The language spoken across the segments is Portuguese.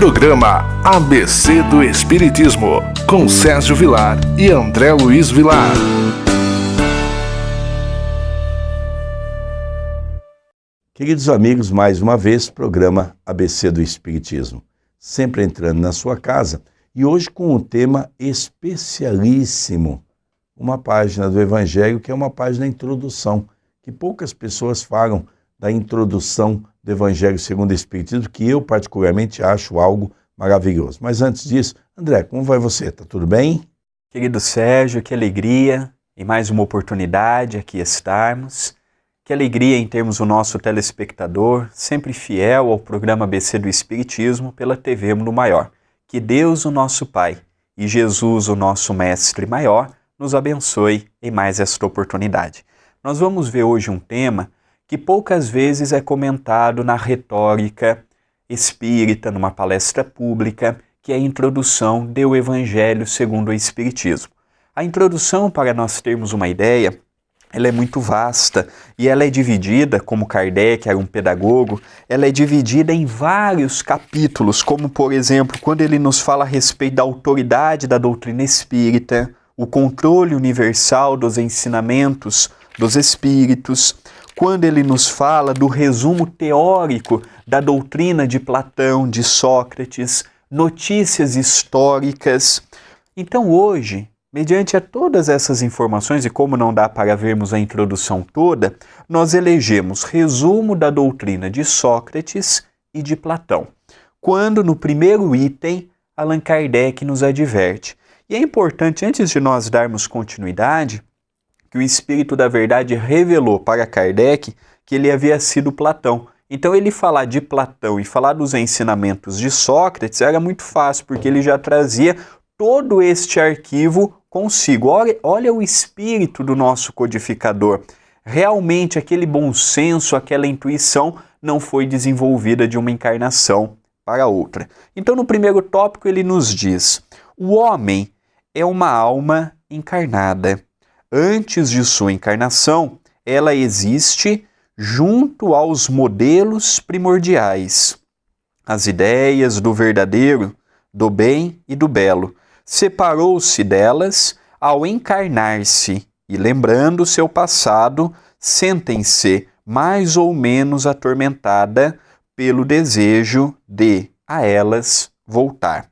Programa ABC do Espiritismo, com Sérgio Vilar e André Luiz Vilar. Queridos amigos, mais uma vez, programa ABC do Espiritismo, sempre entrando na sua casa e hoje com um tema especialíssimo, uma página do Evangelho que é uma página introdução, que poucas pessoas falam da introdução do Evangelho segundo o Espiritismo, que eu particularmente acho algo maravilhoso. Mas antes disso, André, como vai você? Tá tudo bem? Querido Sérgio, que alegria em mais uma oportunidade aqui estarmos. Que alegria em termos o nosso telespectador, sempre fiel ao programa ABC do Espiritismo pela TV Mundo Maior. Que Deus, o nosso Pai, e Jesus, o nosso Mestre Maior, nos abençoe em mais esta oportunidade. Nós vamos ver hoje um tema que poucas vezes é comentado na retórica espírita, numa palestra pública, que é a introdução do Evangelho segundo o Espiritismo. A introdução, para nós termos uma ideia, ela é muito vasta e ela é dividida, como Kardec era um pedagogo, ela é dividida em vários capítulos, como por exemplo, quando ele nos fala a respeito da autoridade da doutrina espírita, o controle universal dos ensinamentos dos espíritos, quando ele nos fala do resumo teórico da doutrina de Platão, de Sócrates, notícias históricas. Então hoje, mediante a todas essas informações, e como não dá para vermos a introdução toda, nós elegemos resumo da doutrina de Sócrates e de Platão, quando no primeiro item Allan Kardec nos adverte. E é importante, antes de nós darmos continuidade, que o Espírito da Verdade revelou para Kardec que ele havia sido Platão. Então ele falar de Platão e falar dos ensinamentos de Sócrates era muito fácil, porque ele já trazia todo este arquivo consigo. Olha o espírito do nosso codificador. Realmente aquele bom senso, aquela intuição não foi desenvolvida de uma encarnação para outra. Então no primeiro tópico ele nos diz: o homem é uma alma encarnada. Antes de sua encarnação, ela existe junto aos modelos primordiais, as ideias do verdadeiro, do bem e do belo. Separou-se delas ao encarnar-se e, lembrando seu passado, sentem-se mais ou menos atormentada pelo desejo de a elas voltar.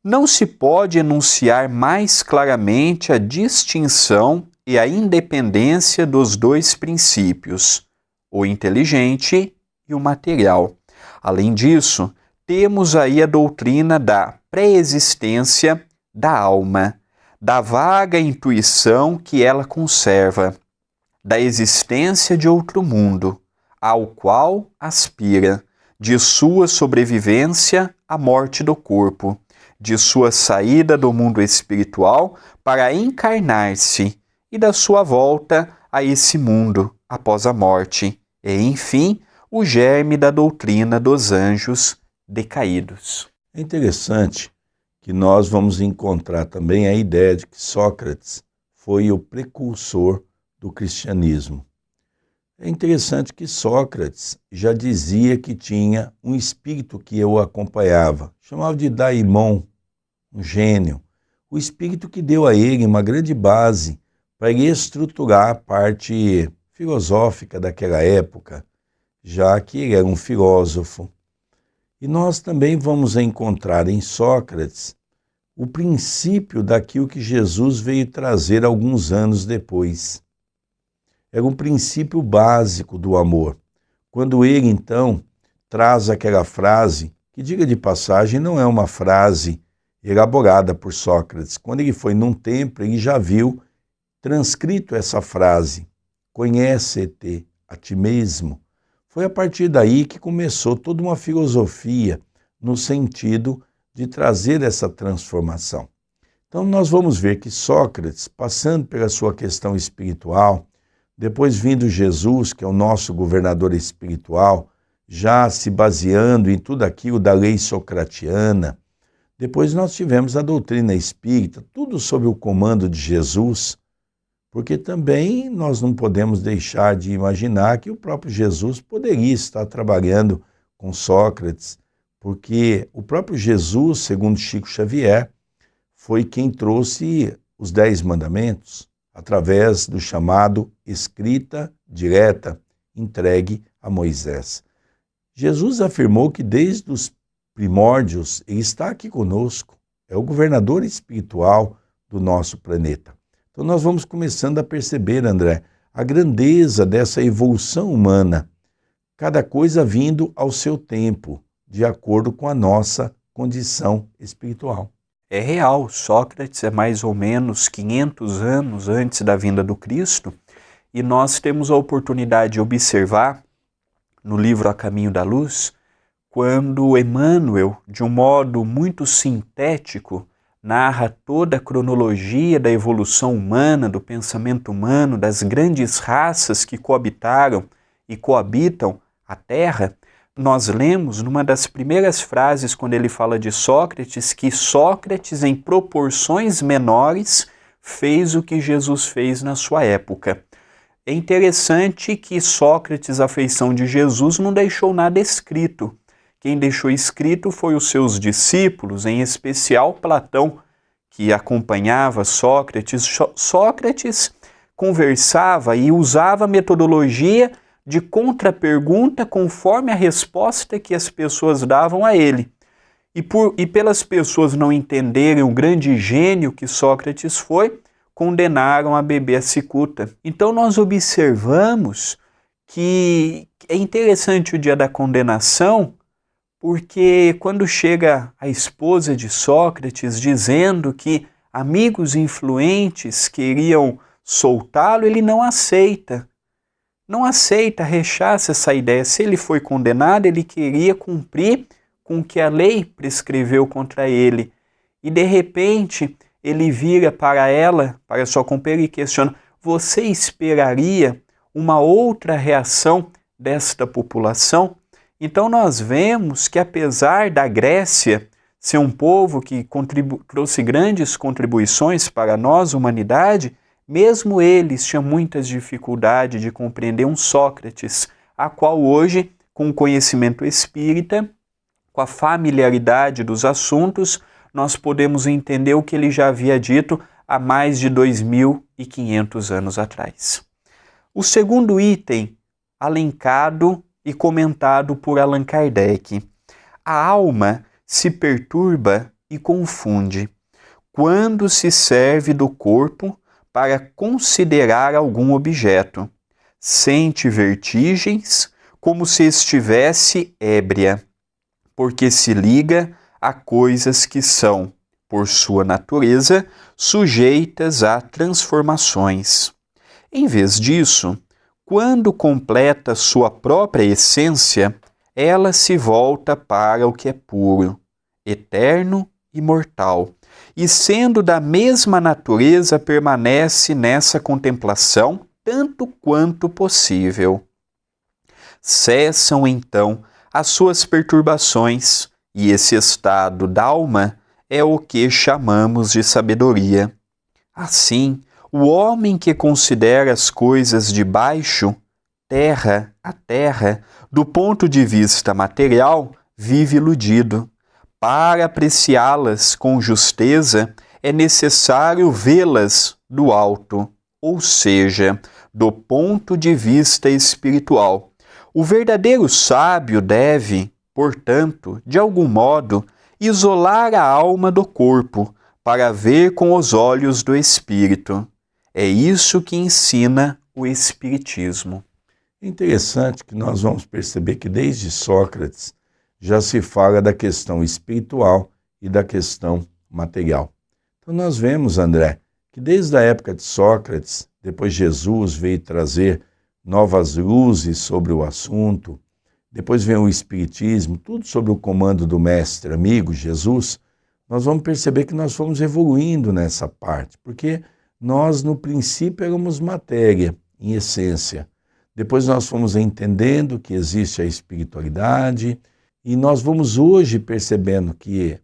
Não se pode enunciar mais claramente a distinção e a independência dos dois princípios, o inteligente e o material. Além disso, temos aí a doutrina da pré-existência da alma, da vaga intuição que ela conserva, da existência de outro mundo, ao qual aspira, de sua sobrevivência à morte do corpo, de sua saída do mundo espiritual para encarnar-se e da sua volta a esse mundo após a morte, e, enfim, o germe da doutrina dos anjos decaídos. É interessante que nós vamos encontrar também a ideia de que Sócrates foi o precursor do cristianismo. É interessante que Sócrates já dizia que tinha um espírito que o acompanhava, chamava de daimon, um gênio, o espírito que deu a ele uma grande base para ele estruturar a parte filosófica daquela época, já que ele era um filósofo. E nós também vamos encontrar em Sócrates o princípio daquilo que Jesus veio trazer alguns anos depois. Era um princípio básico do amor. Quando ele, então, traz aquela frase, que, diga de passagem, não é uma frase elaborada por Sócrates. Quando ele foi num templo, ele já viu transcrito essa frase, conhece-te a ti mesmo. Foi a partir daí que começou toda uma filosofia no sentido de trazer essa transformação. Então nós vamos ver que Sócrates, passando pela sua questão espiritual, depois vindo Jesus, que é o nosso governador espiritual, já se baseando em tudo aquilo da lei socratiana, depois nós tivemos a doutrina espírita, tudo sob o comando de Jesus, porque também nós não podemos deixar de imaginar que o próprio Jesus poderia estar trabalhando com Sócrates, porque o próprio Jesus, segundo Chico Xavier, foi quem trouxe os 10 mandamentos através do chamado escrita direta entregue a Moisés. Jesus afirmou que desde os primórdios ele está aqui conosco, é o governador espiritual do nosso planeta. Então nós vamos começando a perceber, André, a grandeza dessa evolução humana, cada coisa vindo ao seu tempo, de acordo com a nossa condição espiritual. É real, Sócrates é mais ou menos 500 anos antes da vinda do Cristo, e nós temos a oportunidade de observar no livro A Caminho da Luz, quando Emmanuel, de um modo muito sintético, narra toda a cronologia da evolução humana, do pensamento humano, das grandes raças que coabitaram e coabitam a Terra. Nós lemos numa das primeiras frases, quando ele fala de Sócrates, que Sócrates, em proporções menores, fez o que Jesus fez na sua época. É interessante que Sócrates, à feição de Jesus, não deixou nada escrito. Quem deixou escrito foi os seus discípulos, em especial Platão, que acompanhava Sócrates. Sócrates conversava e usava a metodologia de contrapergunta conforme a resposta que as pessoas davam a ele. E pelas pessoas não entenderem o grande gênio que Sócrates foi, condenaram a beber a cicuta. Então nós observamos que é interessante o dia da condenação, porque quando chega a esposa de Sócrates dizendo que amigos influentes queriam soltá-lo, ele não aceita. Não aceita, rechaça essa ideia. Se ele foi condenado, ele queria cumprir com o que a lei prescreveu contra ele. E de repente, ele vira para ela, para sua companheira, e questiona: você esperaria uma outra reação desta população? Então nós vemos que, apesar da Grécia ser um povo que trouxe grandes contribuições para nós, humanidade, mesmo eles tinham muitas dificuldades de compreender um Sócrates, a qual hoje, com o conhecimento espírita, com a familiaridade dos assuntos, nós podemos entender o que ele já havia dito há mais de 2.500 anos atrás. O segundo item, alencado e comentado por Allan Kardec: a alma se perturba e confunde quando se serve do corpo para considerar algum objeto. Sente vertigens como se estivesse ébria, porque se liga a coisas que são, por sua natureza, sujeitas a transformações. Em vez disso, quando completa sua própria essência, ela se volta para o que é puro, eterno e mortal, e sendo da mesma natureza, permanece nessa contemplação tanto quanto possível. Cessam então as suas perturbações, e esse estado da alma é o que chamamos de sabedoria. Assim, o homem que considera as coisas de baixo, terra a terra, do ponto de vista material, vive iludido. Para apreciá-las com justeza, é necessário vê-las do alto, ou seja, do ponto de vista espiritual. O verdadeiro sábio deve, portanto, de algum modo, isolar a alma do corpo para ver com os olhos do espírito. É isso que ensina o Espiritismo. É interessante que nós vamos perceber que desde Sócrates já se fala da questão espiritual e da questão material. Então nós vemos, André, que desde a época de Sócrates, depois Jesus veio trazer novas luzes sobre o assunto, depois vem o Espiritismo, tudo sobre o comando do mestre amigo Jesus, nós vamos perceber que nós fomos evoluindo nessa parte, porque nós no princípio éramos matéria, em essência. Depois nós fomos entendendo que existe a espiritualidade, e nós vamos hoje percebendo que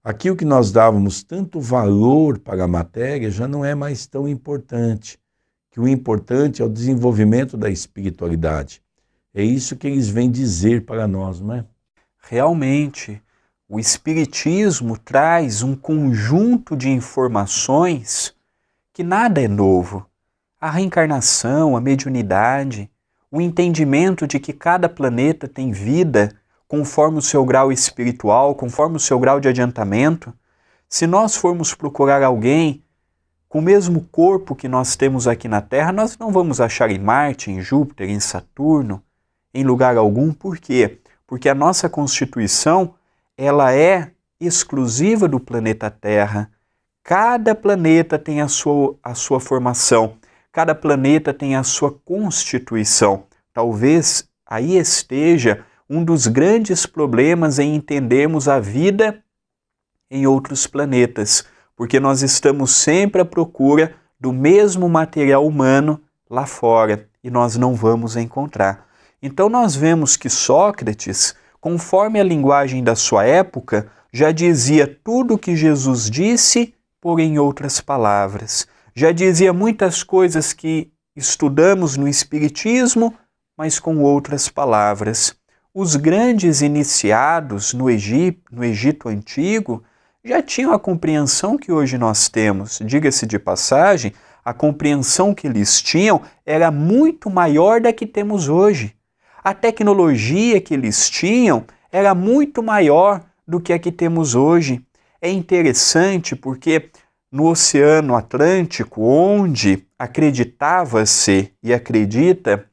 aquilo que nós dávamos tanto valor para a matéria já não é mais tão importante, que o importante é o desenvolvimento da espiritualidade. É isso que eles vêm dizer para nós, não é? Realmente, o Espiritismo traz um conjunto de informações que nada é novo. A reencarnação, a mediunidade, o entendimento de que cada planeta tem vida conforme o seu grau espiritual, conforme o seu grau de adiantamento. Se nós formos procurar alguém com o mesmo corpo que nós temos aqui na Terra, nós não vamos achar em Marte, em Júpiter, em Saturno, em lugar algum. Por quê? Porque a nossa constituição, ela é exclusiva do planeta Terra. Cada planeta tem a sua formação, cada planeta tem a sua constituição. Talvez aí esteja um dos grandes problemas em entendermos a vida em outros planetas, porque nós estamos sempre à procura do mesmo material humano lá fora e nós não vamos encontrar. Então nós vemos que Sócrates, conforme a linguagem da sua época, já dizia tudo o que Jesus disse, porém em outras palavras. Já dizia muitas coisas que estudamos no Espiritismo, mas com outras palavras. Os grandes iniciados no Egito Antigo já tinham a compreensão que hoje nós temos. Diga-se de passagem, a compreensão que eles tinham era muito maior da que temos hoje. A tecnologia que eles tinham era muito maior do que a que temos hoje. É interessante porque no Oceano Atlântico, onde acreditava-se e acredita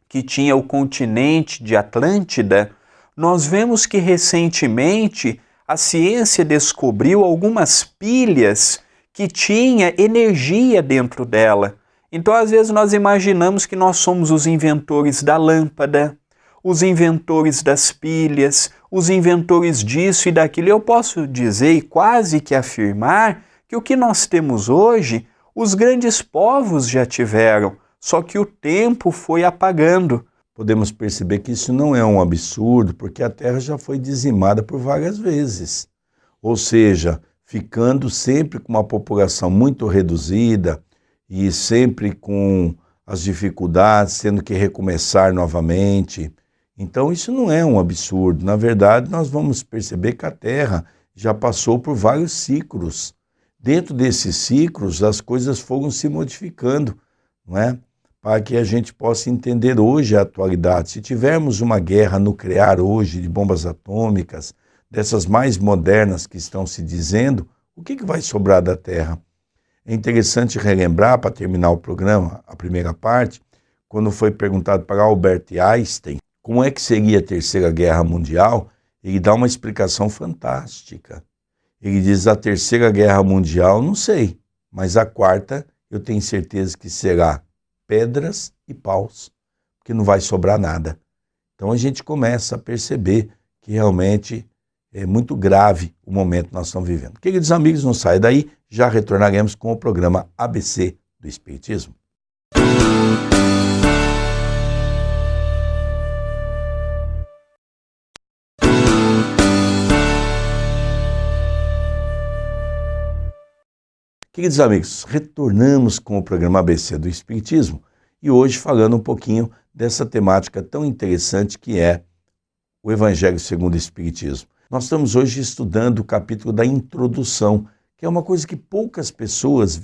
que tinha o continente de Atlântida, nós vemos que recentemente a ciência descobriu algumas pilhas que tinha energia dentro dela. Então, às vezes, nós imaginamos que nós somos os inventores da lâmpada, os inventores das pilhas, os inventores disso e daquilo. Eu posso dizer e quase que afirmar que o que nós temos hoje, os grandes povos já tiveram, só que o tempo foi apagando. Podemos perceber que isso não é um absurdo, porque a Terra já foi dizimada por várias vezes. Ou seja, ficando sempre com uma população muito reduzida e sempre com as dificuldades, tendo que recomeçar novamente. Então isso não é um absurdo. Na verdade, nós vamos perceber que a Terra já passou por vários ciclos. Dentro desses ciclos, as coisas foram se modificando, não é? Para que a gente possa entender hoje a atualidade. Se tivermos uma guerra nuclear hoje, de bombas atômicas, dessas mais modernas que estão se dizendo, o que vai sobrar da Terra? É interessante relembrar, para terminar o programa, a primeira parte, quando foi perguntado para Albert Einstein como é que seria a Terceira Guerra Mundial, ele dá uma explicação fantástica. Ele diz: a Terceira Guerra Mundial, não sei, mas a quarta eu tenho certeza que será pedras e paus, porque não vai sobrar nada. Então a gente começa a perceber que realmente é muito grave o momento que nós estamos vivendo. Queridos amigos, não saia daí, já retornaremos com o programa ABC do Espiritismo. Queridos amigos, retornamos com o programa ABC do Espiritismo e hoje falando um pouquinho dessa temática tão interessante que é o Evangelho segundo o Espiritismo. Nós estamos hoje estudando o capítulo da introdução, que é uma coisa que poucas pessoas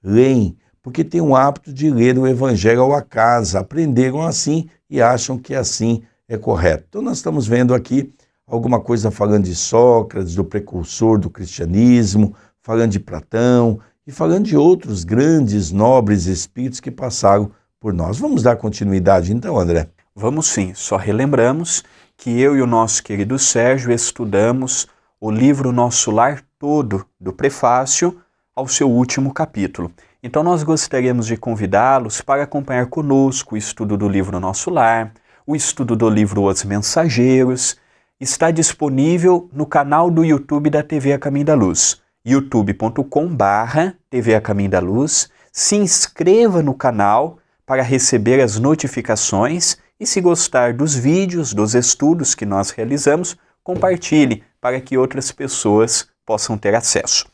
leem, porque têm o hábito de ler o Evangelho ao acaso, aprenderam assim e acham que assim é correto. Então nós estamos vendo aqui alguma coisa falando de Sócrates, do precursor do cristianismo, falando de Platão e falando de outros grandes, nobres espíritos que passaram por nós. Vamos dar continuidade então, André? Vamos sim, só relembramos que eu e o nosso querido Sérgio estudamos o livro Nosso Lar todo, do prefácio ao seu último capítulo. Então nós gostaríamos de convidá-los para acompanhar conosco o estudo do livro Nosso Lar, o estudo do livro Os Mensageiros. Está disponível no canal do YouTube da TV A Caminho da Luz, youtube.com/TV A Caminho da Luz. Se inscreva no canal para receber as notificações e, se gostar dos vídeos, dos estudos que nós realizamos, compartilhe para que outras pessoas possam ter acesso.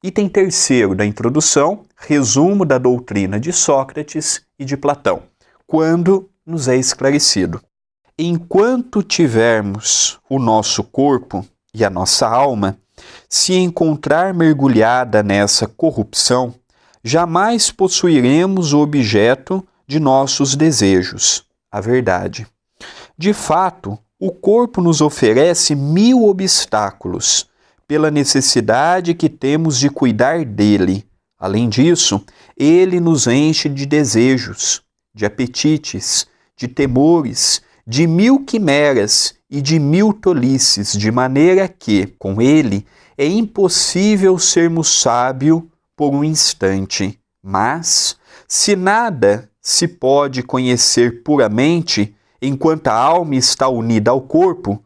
Item 3º da introdução, resumo da doutrina de Sócrates e de Platão, quando nos é esclarecido. enquanto tivermos o nosso corpo e a nossa alma se encontrar mergulhada nessa corrupção, jamais possuiremos o objeto de nossos desejos, a verdade. De fato, o corpo nos oferece 1000 obstáculos, pela necessidade que temos de cuidar dele. Além disso, ele nos enche de desejos, de apetites, de temores, de 1000 quimeras e de 1000 tolices, de maneira que, com ele, é impossível sermos sábios por um instante. Mas, se nada se pode conhecer puramente, enquanto a alma está unida ao corpo,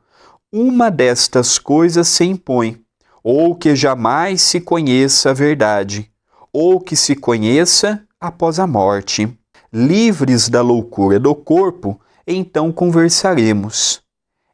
uma destas coisas se impõe, ou que jamais se conheça a verdade, ou que se conheça após a morte. Livres da loucura do corpo, então conversaremos.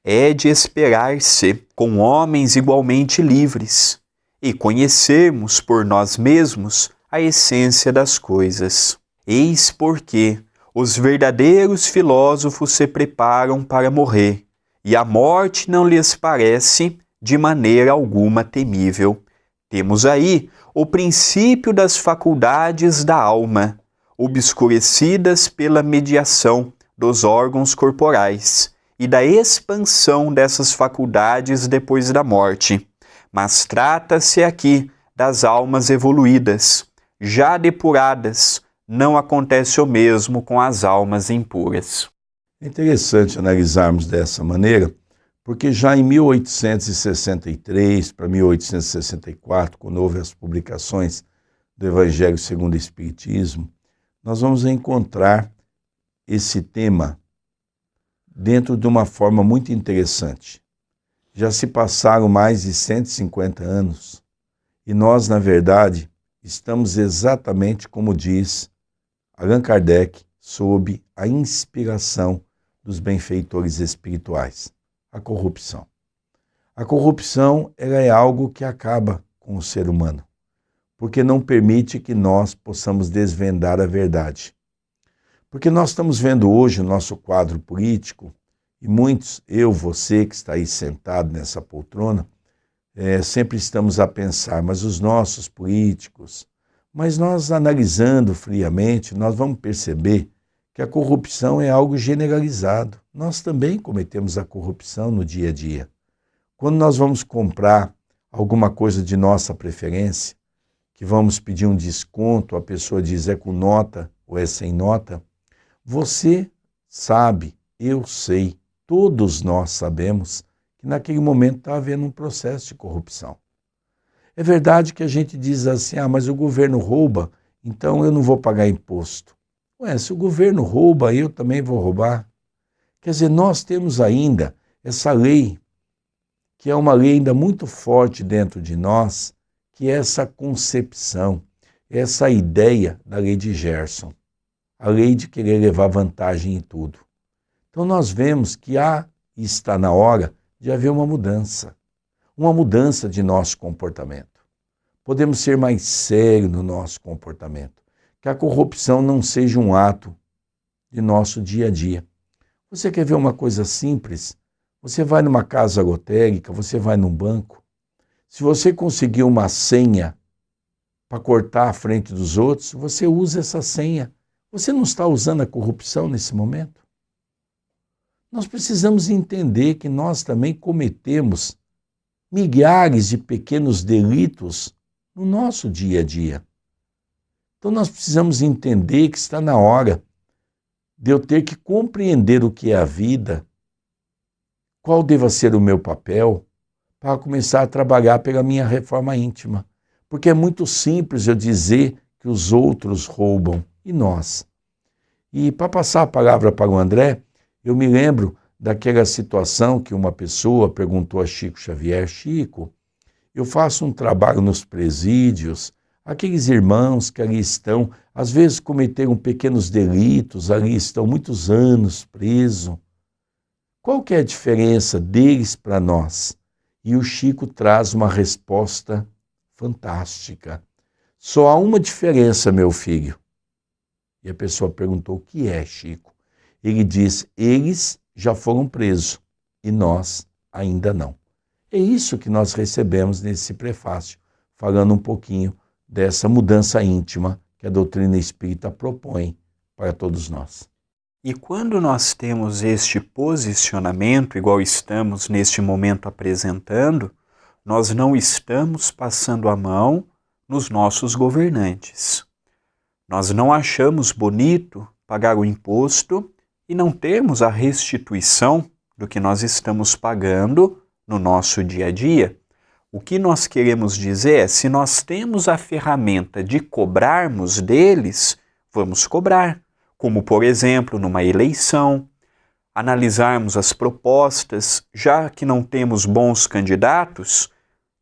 É de esperar-se com homens igualmente livres e conhecermos por nós mesmos a essência das coisas. Eis porque os verdadeiros filósofos se preparam para morrer, e a morte não lhes parece de maneira alguma temível. Temos aí o princípio das faculdades da alma, obscurecidas pela mediação dos órgãos corporais e da expansão dessas faculdades depois da morte. Mas trata-se aqui das almas evoluídas, já depuradas. Não acontece o mesmo com as almas impuras. É interessante analisarmos dessa maneira, porque já em 1863 para 1864, quando houve as publicações do Evangelho segundo o Espiritismo, nós vamos encontrar esse tema dentro de uma forma muito interessante. Já se passaram mais de 150 anos e nós, na verdade, estamos exatamente como diz Allan Kardec, sob a inspiração dos benfeitores espirituais, a corrupção. A corrupção ela é algo que acaba com o ser humano, porque não permite que nós possamos desvendar a verdade. Porque nós estamos vendo hoje o nosso quadro político, e muitos, eu, você que está aí sentado nessa poltrona, sempre estamos a pensar, mas os nossos políticos, mas nós analisando friamente, nós vamos perceber que a corrupção é algo generalizado. Nós também cometemos a corrupção no dia a dia. Quando nós vamos comprar alguma coisa de nossa preferência, que vamos pedir um desconto, a pessoa diz é com nota ou é sem nota, você sabe, eu sei, todos nós sabemos que naquele momento está havendo um processo de corrupção. É verdade que a gente diz assim, mas o governo rouba, então eu não vou pagar imposto. Se o governo rouba, eu também vou roubar. Quer dizer, nós temos ainda essa lei, que é uma lei ainda muito forte dentro de nós, que é essa concepção, essa ideia da lei de Gerson, a lei de querer levar vantagem em tudo. Então nós vemos que está na hora de haver uma mudança de nosso comportamento. Podemos ser mais sérios no nosso comportamento, que a corrupção não seja um ato de nosso dia a dia. Você quer ver uma coisa simples? Você vai numa casa lotérica, você vai num banco, se você conseguir uma senha para cortar a frente dos outros, você usa essa senha. Você não está usando a corrupção nesse momento? Nós precisamos entender que nós também cometemos milhares de pequenos delitos no nosso dia a dia. Então nós precisamos entender que está na hora de eu ter que compreender o que é a vida, qual deva ser o meu papel, para começar a trabalhar pela minha reforma íntima. Porque é muito simples eu dizer que os outros roubam, e nós. E para passar a palavra para o André, eu me lembro daquela situação que uma pessoa perguntou a Chico Xavier, Chico, eu faço um trabalho nos presídios, aqueles irmãos que ali estão, às vezes cometeram pequenos delitos, ali estão muitos anos presos. Qual que é a diferença deles para nós? E o Chico traz uma resposta fantástica. Só há uma diferença, meu filho. E a pessoa perguntou, o que é, Chico? Ele diz, eles já foram presos e nós ainda não. É isso que nós recebemos nesse prefácio, falando um pouquinho dessa mudança íntima que a doutrina espírita propõe para todos nós. E quando nós temos este posicionamento, igual estamos neste momento apresentando, nós não estamos passando a mão nos nossos governantes. Nós não achamos bonito pagar o imposto e não termos a restituição do que nós estamos pagando no nosso dia a dia. O que nós queremos dizer é, se nós temos a ferramenta de cobrarmos deles, vamos cobrar. Como, por exemplo, numa eleição, analisarmos as propostas, já que não temos bons candidatos,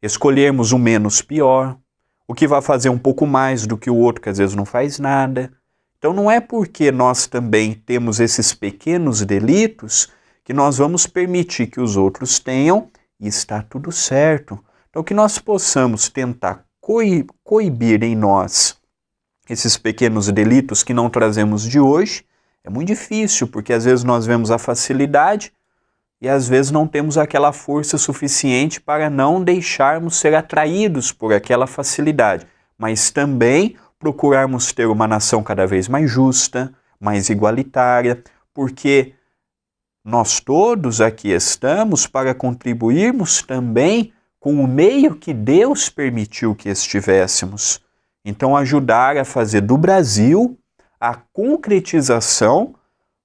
escolhermos o menos pior, o que vai fazer um pouco mais do que o outro, que às vezes não faz nada. Então não é porque nós também temos esses pequenos delitos que nós vamos permitir que os outros tenham e está tudo certo. Então que nós possamos tentar coibir em nós esses pequenos delitos que não trazemos de hoje, é muito difícil, porque às vezes nós vemos a facilidade e às vezes não temos aquela força suficiente para não deixarmos ser atraídos por aquela facilidade, mas também procurarmos ter uma nação cada vez mais justa, mais igualitária, porque nós todos aqui estamos para contribuirmos também com o meio que Deus permitiu que estivéssemos. Então, ajudar a fazer do Brasil a concretização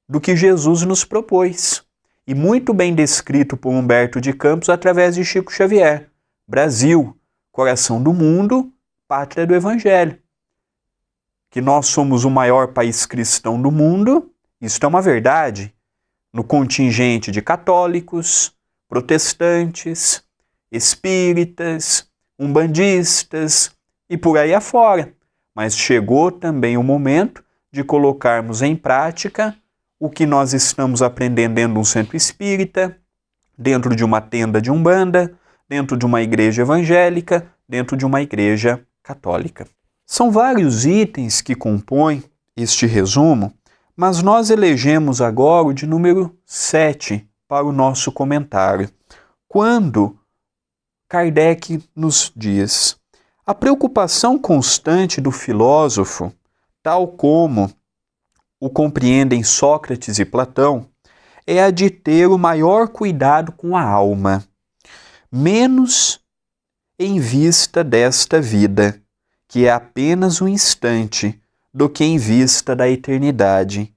do que Jesus nos propôs. E muito bem descrito por Humberto de Campos através de Chico Xavier. Brasil, coração do mundo, pátria do Evangelho. Que nós somos o maior país cristão do mundo, isso é uma verdade, no contingente de católicos, protestantes, espíritas, umbandistas, e por aí afora. Mas chegou também o momento de colocarmos em prática o que nós estamos aprendendo dentro de um centro espírita, dentro de uma tenda de umbanda, dentro de uma igreja evangélica, dentro de uma igreja católica. São vários itens que compõem este resumo, mas nós elegemos agora o de número 7 para o nosso comentário, quando Kardec nos diz: a preocupação constante do filósofo, tal como o compreendem Sócrates e Platão, é a de ter o maior cuidado com a alma, menos em vista desta vida, que é apenas um instante, do que em vista da eternidade.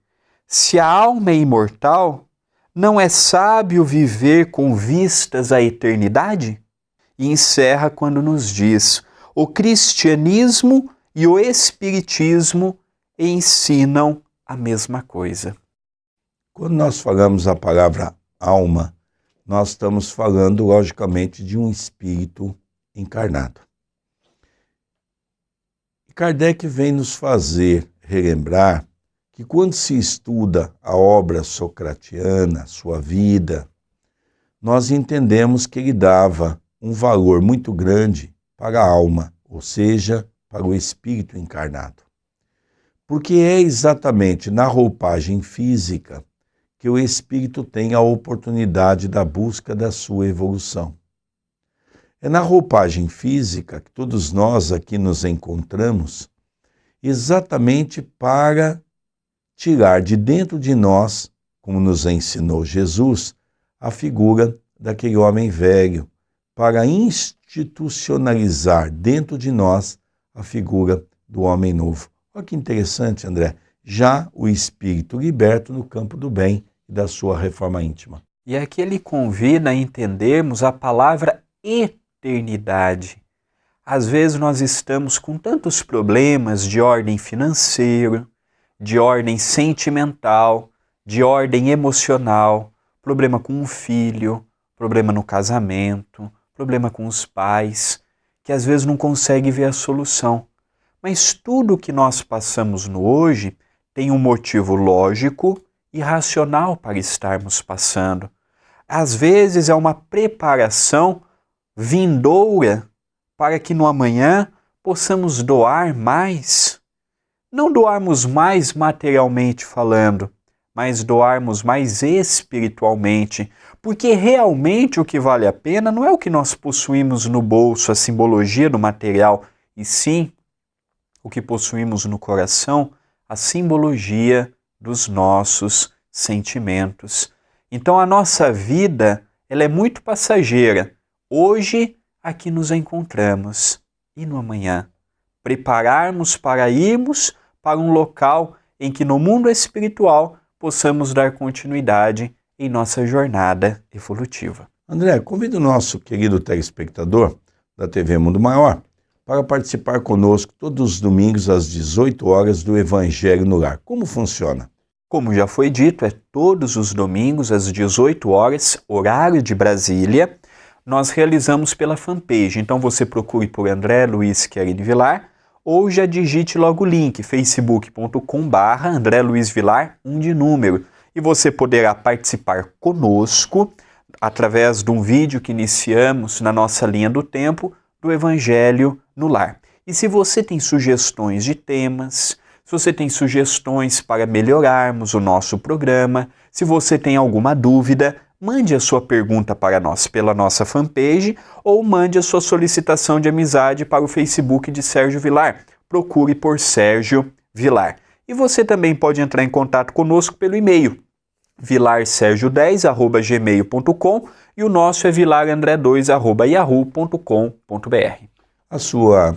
Se a alma é imortal, não é sábio viver com vistas à eternidade? E encerra quando nos diz: o cristianismo e o espiritismo ensinam a mesma coisa. Quando nós falamos a palavra alma, nós estamos falando, logicamente, de um espírito encarnado. E Kardec vem nos fazer relembrar que quando se estuda a obra socratiana, sua vida, nós entendemos que ele dava um valor muito grande para a alma, ou seja, para o espírito encarnado. Porque é exatamente na roupagem física que o espírito tem a oportunidade da busca da sua evolução. É na roupagem física que todos nós aqui nos encontramos exatamente para tirar de dentro de nós, como nos ensinou Jesus, a figura daquele homem velho, para institucionalizar dentro de nós a figura do homem novo. Olha que interessante, André. Já o espírito liberto no campo do bem e da sua reforma íntima. E aqui ele convida a entendermos a palavra eternidade. Às vezes nós estamos com tantos problemas de ordem financeira, de ordem sentimental, de ordem emocional, problema com um filho, problema no casamento, problema com os pais, que às vezes não consegue ver a solução. Mas tudo o que nós passamos no hoje tem um motivo lógico e racional para estarmos passando. Às vezes é uma preparação vindoura para que no amanhã possamos doar mais. Não doarmos mais materialmente falando, mas doarmos mais espiritualmente, porque realmente o que vale a pena não é o que nós possuímos no bolso, a simbologia do material, e sim o que possuímos no coração, a simbologia dos nossos sentimentos. Então a nossa vida, ela é muito passageira. Hoje, aqui nos encontramos, e no amanhã? Prepararmos para irmos para um local em que no mundo espiritual possamos dar continuidade em nossa jornada evolutiva. André, convido o nosso querido telespectador da TV Mundo Maior para participar conosco todos os domingos às 18 horas do Evangelho no Lar. Como funciona? Como já foi dito, é todos os domingos às 18 horas, horário de Brasília. Nós realizamos pela fanpage, então você procure por André Luiz Querini Vilar ou já digite logo o link facebook.com/André Luiz Vilar, 1 de número, e você poderá participar conosco através de um vídeo que iniciamos na nossa linha do tempo do Evangelho no Lar. E se você tem sugestões de temas, se você tem sugestões para melhorarmos o nosso programa, se você tem alguma dúvida, mande a sua pergunta para nós pela nossa fanpage ou mande a sua solicitação de amizade para o Facebook de Sérgio Vilar. Procure por Sérgio Vilar. E você também pode entrar em contato conosco pelo e-mail vilarsergio10@gmail.com e o nosso é vilarandré2@yahoo.com.br. A sua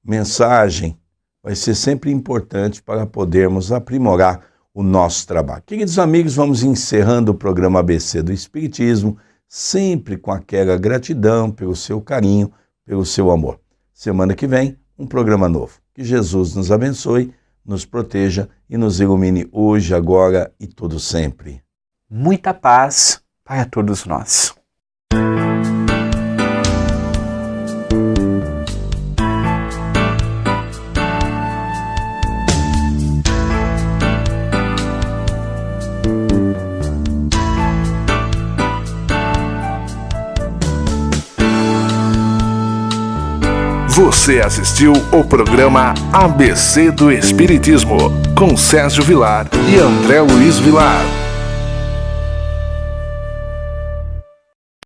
mensagem vai ser sempre importante para podermos aprimorar o nosso trabalho. Queridos amigos, vamos encerrando o programa ABC do Espiritismo, sempre com aquela gratidão pelo seu carinho, pelo seu amor. Semana que vem, um programa novo. Que Jesus nos abençoe, nos proteja e nos ilumine hoje, agora e todo sempre. Muita paz para todos nós. Você assistiu o programa ABC do Espiritismo, com Sérgio Vilar e André Luiz Vilar.